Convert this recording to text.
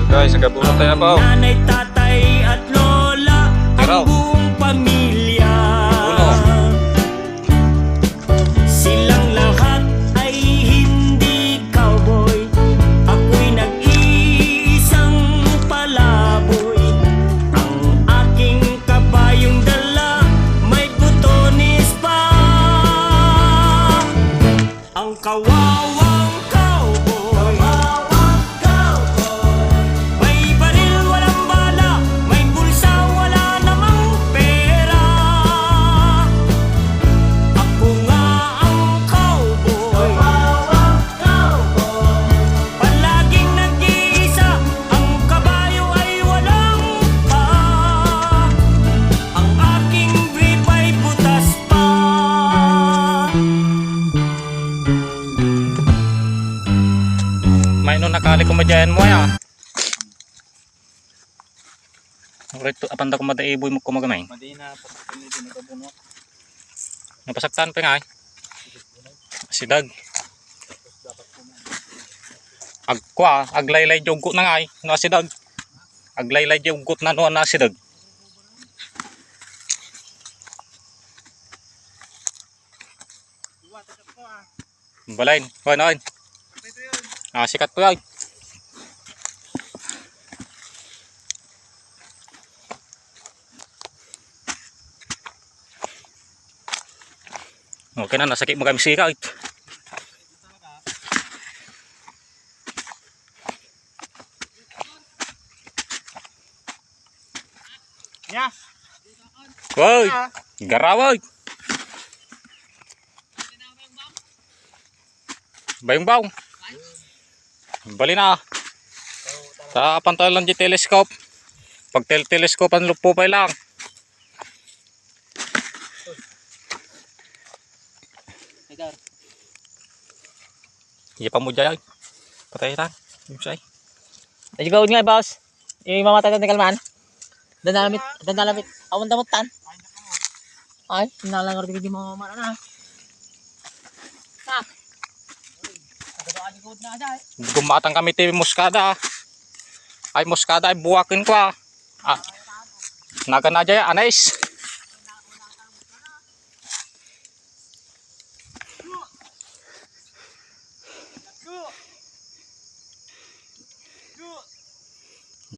Guys, nagabunot tayo na po. Nanay, tatay at lola, ang buong pamilya. Silang lahat ay hindi cowboy. Ako'y nag-iisang palaboy. Ang aking kabayong dala, may butones pa. Ang kawawang cowboy, may baril walang bala, may bulsa wala namang pera. Ako nga ang cowboy, palaging nag-iisa, ang kabayo ay walang paa. Ang aking brief ay butas pa. May no nakali ko madyayan mo ya. Rito apanda ko madaiboy mo kumagamay. Madina po kami din nagabunot. Napasaktan pa nga ay. Sidag. Agkwa, aglaylay jogot na nga ay. No sidag. Aglaylay jogot na no na sidag. Balain, hoy noy. Sikat po yan. Okay na, nasakit mo kami sikat. Ya. Woy, garaway. Bayong-baong. Bali na. Sa pantalan di telescope. Pag telescope ang lupo pa lang. Iya pa mo dyan. Patay lang. Yung say. Medyo gawin nga, boss. Yung mamatay na kalman. Danalamit. Awan damutan. Ay, nalang ordi di mo mana na. Gumatang kami ti muskada. Ay muskada ay buwakin ko ah. Naga na dyan, anais.